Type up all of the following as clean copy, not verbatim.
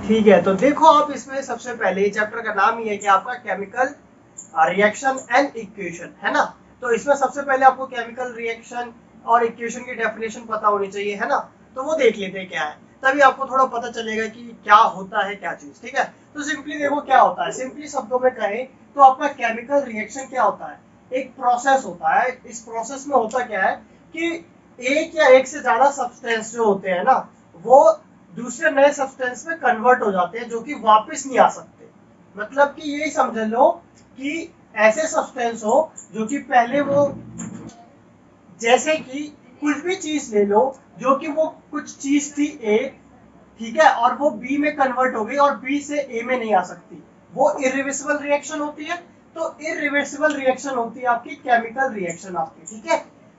ठीक है, तो देखो आप इसमें सबसे पहले चैप्टर का नाम ही है कि आपका केमिकल रिएक्शन एंड इक्वेशन, है ना। तो इसमें सबसे पहले आपको केमिकल रिएक्शन और इक्वेशन की डेफिनेशन पता होनी चाहिए, है ना। तो वो देख लेते हैं क्या है, तभी आपको थोड़ा पता चलेगा कि क्या होता है क्या चीज। ठीक है, तो सिंपली देखो क्या होता है, सिंपली शब्दों में कहें तो आपका केमिकल रिएक्शन क्या होता है, एक प्रोसेस होता है। इस प्रोसेस में होता क्या है कि एक या एक से ज्यादा सब्सटेंस जो होते हैं ना, वो दूसरे नए सब्सटेंस में कन्वर्ट हो जाते हैं, जो कि वापस नहीं आ सकते। मतलब कि यही समझ लो कि ऐसे सब्सटेंस हो जो कि पहले वो, जैसे कि कुछ भी चीज ले लो जो कि वो कुछ चीज थी ए, ठीक है, और वो बी में कन्वर्ट हो गई और बी से ए में नहीं आ सकती, वो इरिवर्सिबल रिएक्शन होती है। तो इरिवर्सिबल रिएक्शन होती है आपकी केमिकल रिएक्शन आपकी, ठीक है।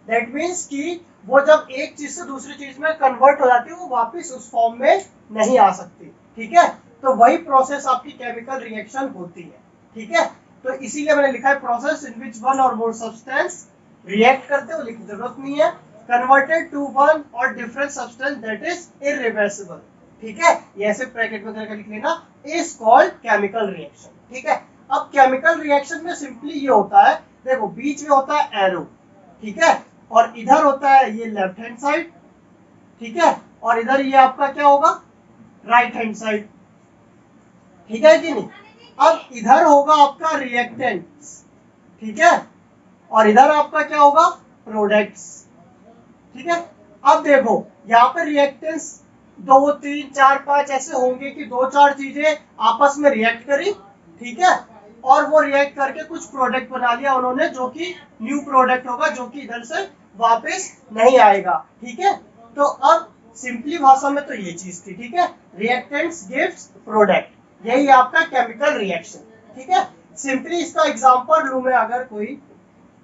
दैट मीन्स कि वो जब एक चीज से दूसरी चीज में कन्वर्ट हो जाती है, वो वापस उस फॉर्म में नहीं आ सकती, ठीक है। तो वही प्रोसेस आपकी केमिकल रिएक्शन होती है, ठीक है। तो इसीलिए मैंने लिखा है प्रोसेस इन विच वन और मोर सब्सटेंस रिएक्ट करते हो, लिखने की जरूरत नहीं है, कन्वर्टेड टू वन और different substance that is irreversible, ठीक है। ये ऐसे ब्रैकेट में करके लिख लेना, इज कॉल्ड केमिकल रिएक्शन, ठीक है। अब केमिकल रिएक्शन में सिंपली ये होता है, देखो बीच में होता है एरो, ठीक है, और इधर होता है ये लेफ्ट हैंड साइड, ठीक है, और इधर ये आपका क्या होगा, राइट हैंड साइड, ठीक है कि नहीं। अब इधर होगा आपका रिएक्टेंट्स, ठीक है, और इधर आपका क्या होगा, प्रोडक्ट्स, ठीक है। अब देखो यहाँ पे रिएक्टेंट्स 2 3 4 5 ऐसे होंगे कि 2 4 चीजें आपस में रिएक्ट करी, ठीक है, और वो रिएक्ट करके कुछ प्रोडक्ट बना लिया उन्होंने, जो कि न्यू प्रोडक्ट होगा, जो कि इधर से वापस नहीं आएगा, ठीक है। तो अब सिंपली भाषा में तो ये चीज थी, ठीक है, रिएक्टेंट्स गिव्स प्रोडक्ट, यही आपका केमिकल रिएक्शन, ठीक है। सिंपली इसका एग्जांपल लूं मैं, अगर कोई,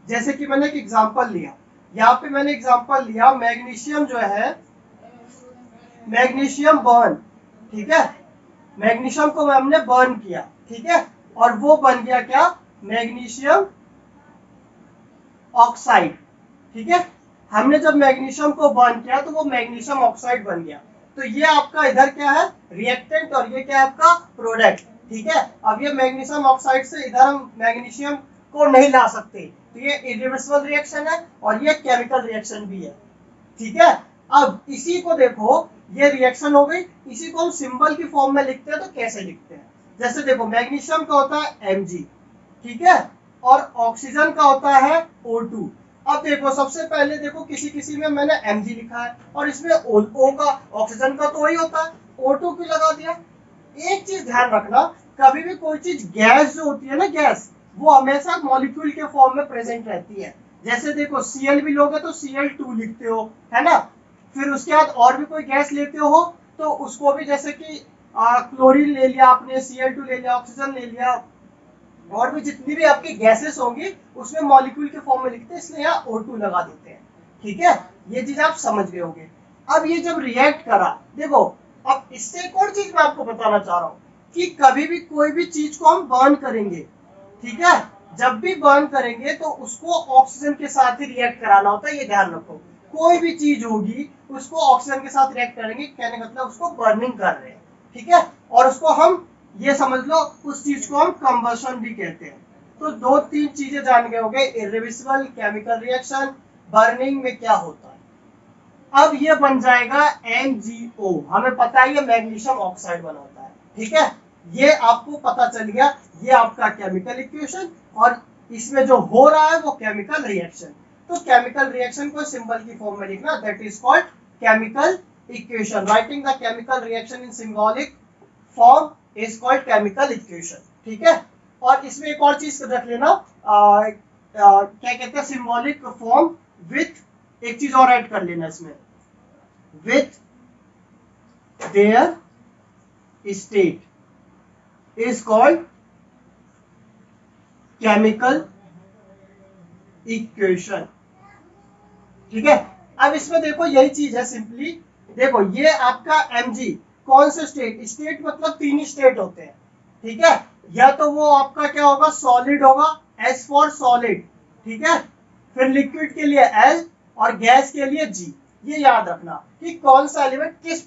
जैसे कि मैंने एक एग्जांपल लिया, यहाँ पे मैंने एग्जांपल लिया मैग्नीशियम जो है, मैग्नीशियम बर्न, ठीक है, मैग्नीशियम को हमने बर्न किया, ठीक है, और वो बन गया क्या, मैग्नीशियम ऑक्साइड, ठीक है। हमने जब मैग्नीशियम को बर्न किया तो वो मैग्नीशियम ऑक्साइड बन गया। तो ये आपका इधर क्या है, रिएक्टेंट, और ये क्या है आपका प्रोडक्ट, ठीक है। अब ये मैग्नीशियम ऑक्साइड से इधर हम मैग्नीशियम को नहीं ला सकते, तो ये इरिवर्सिबल रिएक्शन है और ये केमिकल रिएक्शन भी है, ठीक है। अब इसी को देखो, ये रिएक्शन हो गई, इसी को हम सिंबल की फॉर्म में लिखते हैं, तो कैसे लिखते हैं, जैसे देखो मैग्नीशियम का होता है Mg, ठीक है, और ऑक्सीजन का होता है O2। अब देखो सबसे पहले देखो किसी किसी में मैंने Mg लिखा है और इसमें O का, ऑक्सीजन का तो वही होता है, O2 क्यों लगा दिया। एक चीज ध्यान रखना, कभी भी कोई चीज गैस जो होती है ना, गैस वो हमेशा मॉलिक्यूल के फॉर्म में प्रेजेंट रहती है। जैसे देखो Cl भी लोगे तो Cl2 लिखते हो, है ना। फिर उसके बाद और भी कोई गैस लेते हो तो उसको भी, जैसे कि क्लोरीन ले लिया आपने, Cl2 ले लिया, ऑक्सीजन ले लिया, और भी जितनी भी आपकी गैसेस होंगी उसमें मॉलिक्यूल के फॉर्म में लिखते हैं, इसलिए यहाँ O2 लगा देते हैं, ठीक है। ये चीज आप समझ गए होंगे। अब ये जब रिएक्ट करा, देखो अब इससे एक और चीज मैं आपको बताना चाह रहा हूँ कि कभी भी कोई भी चीज को हम बर्न करेंगे, ठीक है, जब भी बर्न करेंगे तो उसको ऑक्सीजन के साथ ही रिएक्ट कराना होता है, ये ध्यान रखो। कोई भी चीज होगी उसको ऑक्सीजन के साथ रिएक्ट करेंगे, कहने का मतलब उसको बर्निंग कर रहे हैं, ठीक है, और उसको हम, ये समझ लो उस चीज को हम कंबशन भी कहते हैं। तो 2 3 चीजें जान गए होंगे, इरिवर्सिबल, केमिकल रिएक्शन, बर्निंग में क्या होता है। अब ये बन जाएगा MgO, हमें पता है ये मैग्नीशियम ऑक्साइड बनाता है, ठीक है, ये आपको पता चल गया, ये आपका केमिकल इक्वेशन, और इसमें जो हो रहा है वो केमिकल रिएक्शन। तो केमिकल रिएक्शन को सिंबल की फॉर्म में लिखना, that is called chemical equation. Writing the chemical reaction in symbolic form is called chemical equation, ठीक है। और इसमें एक और चीज रख लेना, क्या कहते हैं, सिंबॉलिक फॉर्म विथ, एक चीज और ऐड कर लेना इसमें, with their state is called chemical equation, ठीक है। अब इसमें देखो यही चीज है, सिंपली देखो ये आपका Mg कौन से स्टेट, स्टेट मतलब 3 स्टेट होते हैं, ठीक है। या तो वो आपका क्या होगा, सॉलिड होगा, S फॉर सॉलिड, ठीक है, फिर लिक्विड के लिए L और गैस के लिए G। ये याद रखना कि कौन सा एलिमेंट किस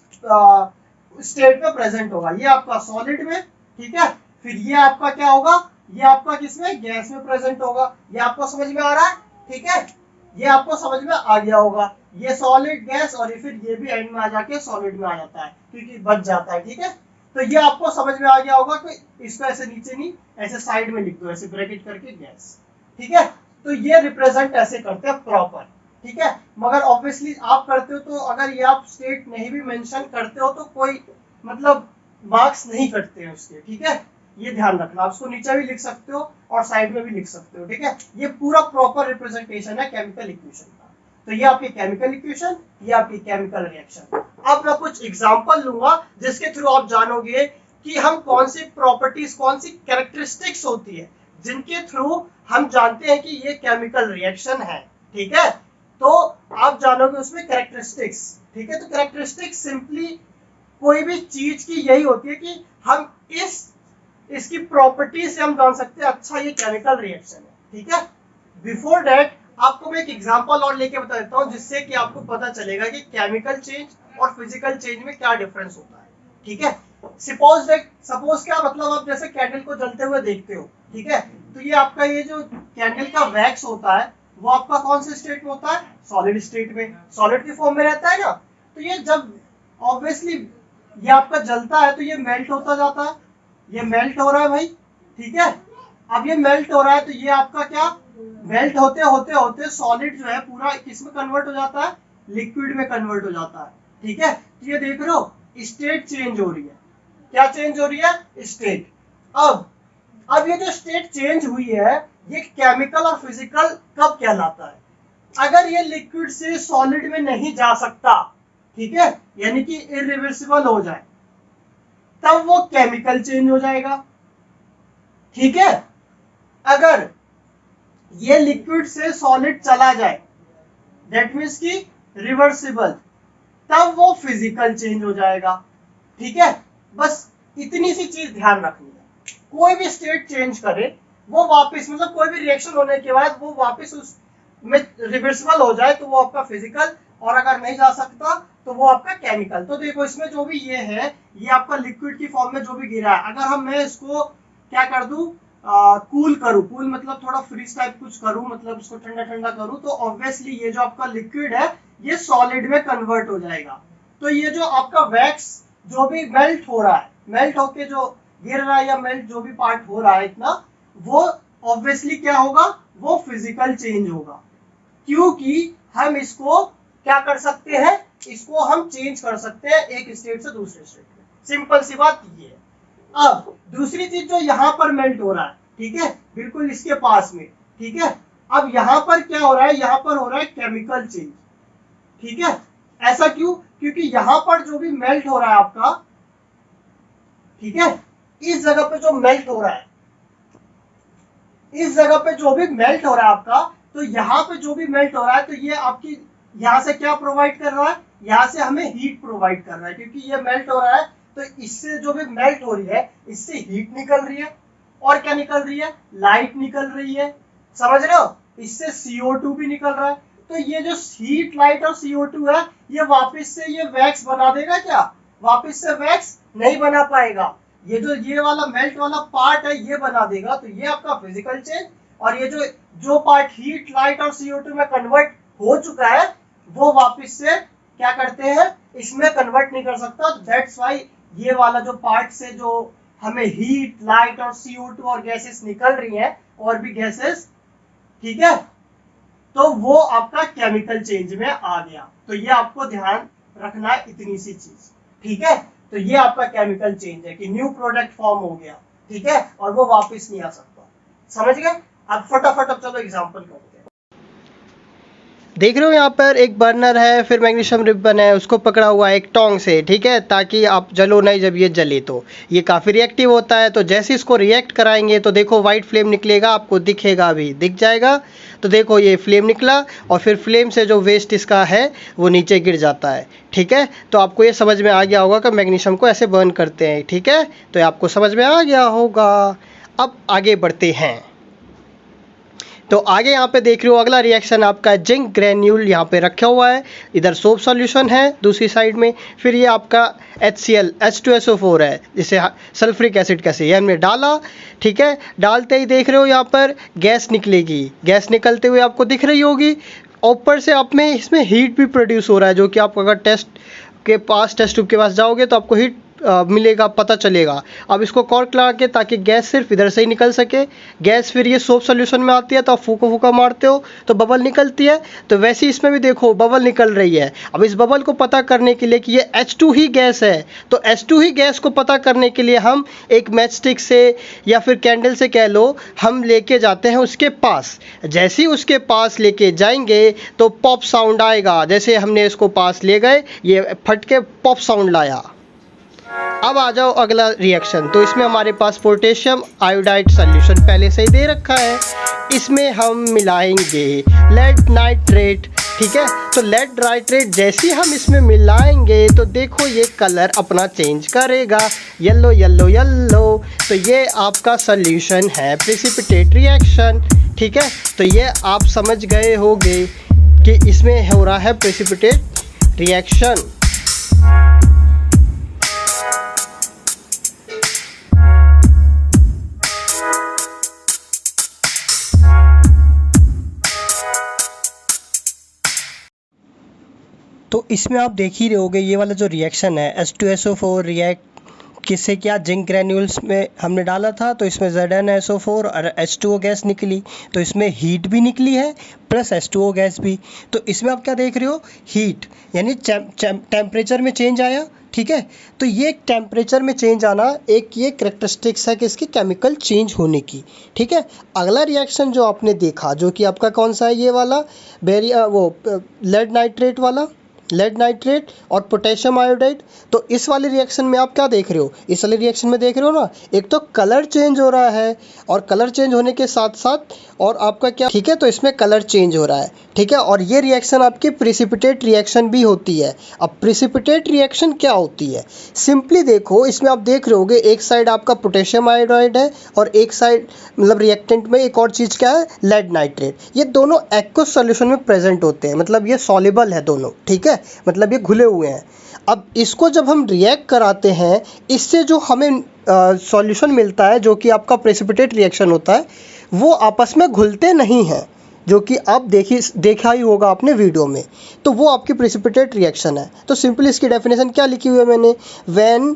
स्टेट में प्रेजेंट होगा, ये आपका सॉलिड में, ठीक है। फिर ये आपका क्या होगा, ये आपका किसमें, गैस में प्रेजेंट होगा। ये आपको समझ में आ रहा है, ठीक है, ये आपको समझ में आ गया होगा। ये सॉलिड, गैस, और फिर ये भी एंड में आ जाके सॉलिड में आ जाता है क्योंकि बच जाता है, ठीक है। तो ये आपको समझ में आ गया होगा कि इसको ऐसे नीचे नहीं, ऐसे साइड में लिख दो, ऐसे ब्रैकेट करके गैस, ठीक है। तो ये रिप्रेजेंट ऐसे करते हैं प्रॉपर, ठीक है। मगर ऑब्वियसली आप करते हो तो अगर ये आप स्टेट नहीं भी मेंशन करते हो तो कोई मतलब मार्क्स नहीं कटते हैं उसके, ठीक है। ये ध्यान रखना, आप उसको नीचे भी लिख सकते हो और साइड में भी लिख सकते हो, ठीक है। ये पूरा प्रॉपर रिप्रेजेंटेशन है केमिकल इक्वेशन का। तो ये आपकी केमिकल इक्वेशन, ये आपकी केमिकल रिएक्शन। अब मैं कुछ एग्जांपल लूंगा जिसके थ्रू आप जानोगे कि हम कौन सी प्रॉपर्टीज, कौन सी कैरेक्टरिस्टिक्स होती है जिनके थ्रू हम जानते हैं कि ये केमिकल रिएक्शन है, ठीक है। तो आप जानोगे उसमें कैरेक्टरिस्टिक्स, ठीक है। तो कैरेक्टरिस्टिक्स सिंपली कोई भी चीज की यही होती है कि हम इसकी प्रॉपर्टी से हम जान सकते हैं अच्छा ये केमिकल रिएक्शन है, ठीक है। बिफोर दैट आपको मैं एक एग्जांपल और लेके बता देता हूँ जिससे कि आपको पता चलेगा कि केमिकल चेंज और फिजिकल चेंज में क्या डिफरेंस होता है, ठीक है। सपोज क्या मतलब, आप जैसे कैंडल को जलते हुए देखते हो, ठीक है। तो ये आपका ये जो कैंडल का वैक्स होता है वो आपका कौन से स्टेट में होता है, सॉलिड स्टेट में, सॉलिड की फॉर्म में रहता है ना। तो ये जब ऑब्वियसली ये आपका जलता है तो ये मेल्ट होता जाता है, ये मेल्ट हो रहा है भाई, ठीक है। अब ये मेल्ट हो रहा है तो ये आपका क्या, मेल्ट होते होते होते सॉलिड जो है पूरा किसमें कन्वर्ट हो जाता है, लिक्विड में कन्वर्ट हो जाता है, ठीक है। तो ये देख रहे हो स्टेट चेंज हो रही है, क्या चेंज हो रही है, स्टेट। अब ये जो स्टेट चेंज हुई है ये केमिकल और फिजिकल कब कहलाता है, अगर ये लिक्विड से सॉलिड में नहीं जा सकता, ठीक है, यानी कि इरिवर्सिबल हो जाए, तब वो केमिकल चेंज हो जाएगा, ठीक है। अगर ये लिक्विड से सॉलिड चला जाए, दैट मीन्स कि रिवर्सिबल, तब वो फिजिकल चेंज हो जाएगा, ठीक है। बस इतनी सी चीज ध्यान रखनी है, कोई भी स्टेट चेंज करे वो वापस, मतलब कोई भी रिएक्शन होने के बाद वो वापस उस में रिवर्सिबल हो जाए तो वो आपका फिजिकल, और अगर नहीं जा सकता तो वो आपका केमिकल। तो देखो इसमें जो भी ये है, ये आपका लिक्विड की फॉर्म में जो भी गिरा है, अगर मैं इसको क्या कर दूं, कूल करूं, कूल मतलब थोड़ा फ्रीज टाइप कुछ करूं, मतलब इसको ठंडा ठंडा करूं, तो ऑब्वियसली ये जो आपका लिक्विड है ये सॉलिड में कन्वर्ट हो जाएगा। तो ये जो आपका वैक्स जो भी मेल्ट हो रहा है, मेल्ट होके जो गिर रहा है या मेल्ट जो भी पार्ट हो रहा है इतना, वो ऑब्वियसली क्या होगा, वो फिजिकल चेंज होगा, क्योंकि हम इसको क्या कर सकते हैं, इसको हम चेंज कर सकते हैं एक स्टेट से दूसरे स्टेट में, सिंपल सी बात ये है। अब दूसरी चीज जो यहाँ पर मेल्ट हो रहा है, ठीक है, बिल्कुल इसके पास में, ठीक है। अब यहाँ पर क्या हो रहा है, यहाँ पर हो रहा है केमिकल चेंज, ठीक है। ऐसा क्यों, क्योंकि यहाँ पर जो भी मेल्ट हो रहा है आपका, ठीक है, इस जगह पे जो मेल्ट हो रहा है, इस जगह पे जो भी मेल्ट हो रहा है आपका, तो यहाँ पे जो भी मेल्ट हो रहा है तो ये आपकी यहाँ से क्या प्रोवाइड कर रहा है, यहाँ से हमें हीट प्रोवाइड कर रहा है, क्योंकि ये मेल्ट हो रहा है तो इससे जो भी मेल्ट हो रही है इससे हीट निकल रही है, और क्या निकल रही है, लाइट निकल रही है, समझ रहे हो, इससे CO2 भी निकल रहा है। तो ये जो हीट, लाइट और CO2 है ये वापस से ये वैक्स बना देगा क्या, वापस से वैक्स नहीं बना पाएगा, ये जो ये वाला मेल्ट वाला पार्ट है ये बना देगा। तो ये आपका फिजिकल चेंज, और ये जो पार्ट हीट, लाइट और CO2 में कन्वर्ट हो चुका है वो वापस से क्या करते हैं, इसमें कन्वर्ट नहीं कर सकता। दैट्स व्हाई ये वाला जो पार्ट से जो हमें हीट, लाइट और CO2 और गैसेस निकल रही हैं, और भी गैसेस, ठीक है, तो वो आपका केमिकल चेंज में आ गया। तो ये आपको ध्यान रखना है इतनी सी चीज, ठीक है। तो ये आपका केमिकल चेंज है कि न्यू प्रोडक्ट फॉर्म हो गया, ठीक है, और वो वापस नहीं आ सकता, समझ गए। अब फटाफट अब चलो एग्जांपल करते हैं। देख रहे हो यहाँ पर एक बर्नर है, फिर मैग्नीशियम रिबन है, उसको पकड़ा हुआ है एक टोंग से, ठीक है, ताकि आप जलो नहीं जब ये जले। तो ये काफ़ी रिएक्टिव होता है, तो जैसे इसको रिएक्ट कराएंगे तो देखो वाइट फ्लेम निकलेगा, आपको दिखेगा, अभी दिख जाएगा। तो देखो ये फ्लेम निकला, और फिर फ्लेम से जो वेस्ट इसका है वो नीचे गिर जाता है, ठीक है। तो आपको ये समझ में आ गया होगा कि मैग्नीशियम को ऐसे बर्न करते हैं, ठीक है। तो आपको समझ में आ गया होगा। अब आगे बढ़ते हैं। तो आगे यहाँ पे देख रहे हो अगला रिएक्शन आपका जिंक ग्रेन्यूल यहाँ पे रखा हुआ है, इधर सोप सॉल्यूशन है दूसरी साइड में, फिर ये आपका HCl H2SO4 है जिसे सल्फ्रिक एसिड का ये हमने डाला। ठीक है, डालते ही देख रहे हो यहाँ पर गैस निकलेगी, गैस निकलते हुए आपको दिख रही होगी। ऊपर से आप में इसमें हीट भी प्रोड्यूस हो रहा है, जो कि आप अगर टेस्ट ट्यूब के पास जाओगे तो आपको हीट मिलेगा, पता चलेगा। अब इसको कॉर्क लगा के ताकि गैस सिर्फ इधर से ही निकल सके, गैस फिर ये सोप सॉल्यूशन में आती है तो आप फूका मारते हो तो बबल निकलती है, तो वैसे ही इसमें भी देखो बबल निकल रही है। अब इस बबल को पता करने के लिए कि ये H2 ही गैस है, तो H2 ही गैस को पता करने के लिए हम एक मैच स्टिक से या फिर कैंडल से कह लो, हम लेके जाते हैं उसके पास। जैसे ही उसके पास लेके जाएंगे तो पॉप साउंड आएगा, जैसे हमने इसको पास ले गए ये फट के पॉप साउंड लाया। अब आ जाओ अगला रिएक्शन, तो इसमें हमारे पास पोटेशियम आयोडाइड सॉल्यूशन पहले से ही दे रखा है, इसमें हम मिलाएंगे लेड नाइट्रेट। ठीक है, तो लेड नाइट्रेट जैसे ही हम इसमें मिलाएंगे तो देखो ये कलर अपना चेंज करेगा, येलो येलो येलो। तो ये आपका सॉल्यूशन है प्रेसिपिटेट रिएक्शन। ठीक है, तो ये आप समझ गए होंगे कि इसमें हो रहा है प्रेसिपिटेट रिएक्शन। तो इसमें आप देख ही रहे होगे ये वाला जो रिएक्शन है H2SO4 रिएक्ट किससे किया, जिंक ग्रेन्यूल्स में हमने डाला था, तो इसमें ZnSO4 और H2O गैस निकली, तो इसमें हीट भी निकली है प्लस H2O गैस भी। तो इसमें आप क्या देख रहे हो, हीट यानी टेम्परेचर में चेंज आया। ठीक है, तो ये टेम्परेचर में चेंज आना एक ये करेक्टरिस्टिक्स है कि इसकी केमिकल चेंज होने की। ठीक है, अगला रिएक्शन जो आपने देखा जो कि आपका कौन सा है, ये वाला लेड नाइट्रेट वाला, लेड नाइट्रेट और पोटेशियम आयोडाइड। तो इस वाले रिएक्शन में आप क्या देख रहे हो, इस वाले रिएक्शन में देख रहे हो ना, एक तो कलर चेंज हो रहा है और कलर चेंज होने के साथ साथ और आपका क्या, ठीक है, तो इसमें कलर चेंज हो रहा है। ठीक है, और ये रिएक्शन आपकी प्रेसिपिटेट रिएक्शन भी होती है। अब प्रेसिपिटेट रिएक्शन क्या होती है, सिंपली देखो इसमें आप देख रहे होगे एक साइड आपका पोटेशियम आयोडाइड है और एक साइड मतलब रिएक्टेंट में एक और चीज़ क्या है, लेड नाइट्रेट। ये दोनों एक्वस सॉल्यूशन में प्रेजेंट होते हैं, मतलब ये सॉल्युबल है दोनों। ठीक है, मतलब ये घुले हुए हैं। अब इसको जब हम रिएक्ट कराते हैं, इससे जो हमें सॉल्यूशन मिलता है जो कि आपका प्रेसिपिटेट रिएक्शन होता है, वो आपस में घुलते नहीं हैं, जो कि आप देखा ही होगा आपने वीडियो में। तो वो आपकी प्रेसिपिटेट रिएक्शन है। तो सिंपली इसकी डेफिनेशन क्या लिखी हुई है मैंने, when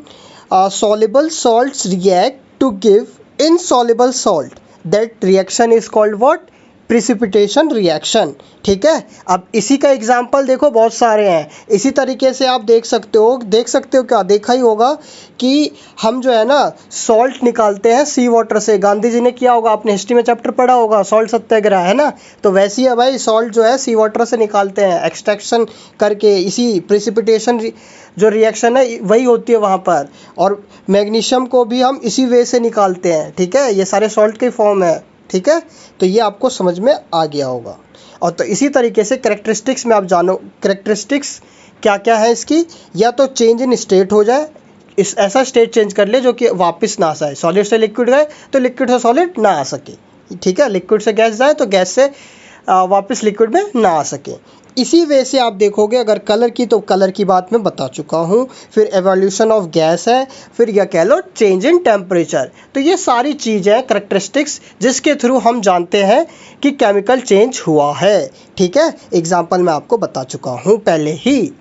soluble salts react to give insoluble salt, that reaction is called what, precipitation reaction. ठीक है, अब इसी का एग्जाम्पल देखो बहुत सारे हैं। इसी तरीके से आप देख सकते हो क्या, देखा ही होगा कि हम जो है ना सॉल्ट निकालते हैं सी वाटर से, गांधी जी ने किया होगा, आपने हिस्ट्री में चैप्टर पढ़ा होगा सॉल्ट सत्याग्रह, है ना। तो वैसे ही है भाई, सॉल्ट जो है सी वाटर से निकालते हैं एक्सट्रैक्शन करके, इसी प्रिसिपिटेशन जो रिएक्शन है वही होती है वहाँ पर। और मैग्नीशियम को भी हम इसी वे से निकालते हैं। ठीक है, ये सारे सॉल्ट के फॉर्म है। ठीक है, तो ये आपको समझ में आ गया होगा। और तो इसी तरीके से करेक्टरिस्टिक्स में आप जानो, करेक्टरिस्टिक्स क्या क्या है इसकी, या तो चेंज इन स्टेट हो जाए, इस ऐसा स्टेट चेंज कर ले जो कि वापस ना आ जाए, सॉलिड से लिक्विड गए तो लिक्विड से सॉलिड ना आ सके। ठीक है, लिक्विड से गैस जाए तो गैस से वापस लिक्विड में ना आ सके। इसी वे से आप देखोगे अगर कलर की, तो कलर की बात मैं बता चुका हूँ, फिर एवोल्यूशन ऑफ गैस है, फिर या कह लो चेंज इन टेम्परेचर। तो ये सारी चीज़ें करेक्टरिस्टिक्स जिसके थ्रू हम जानते हैं कि केमिकल चेंज हुआ है। ठीक है, एग्जाम्पल मैं आपको बता चुका हूँ पहले ही।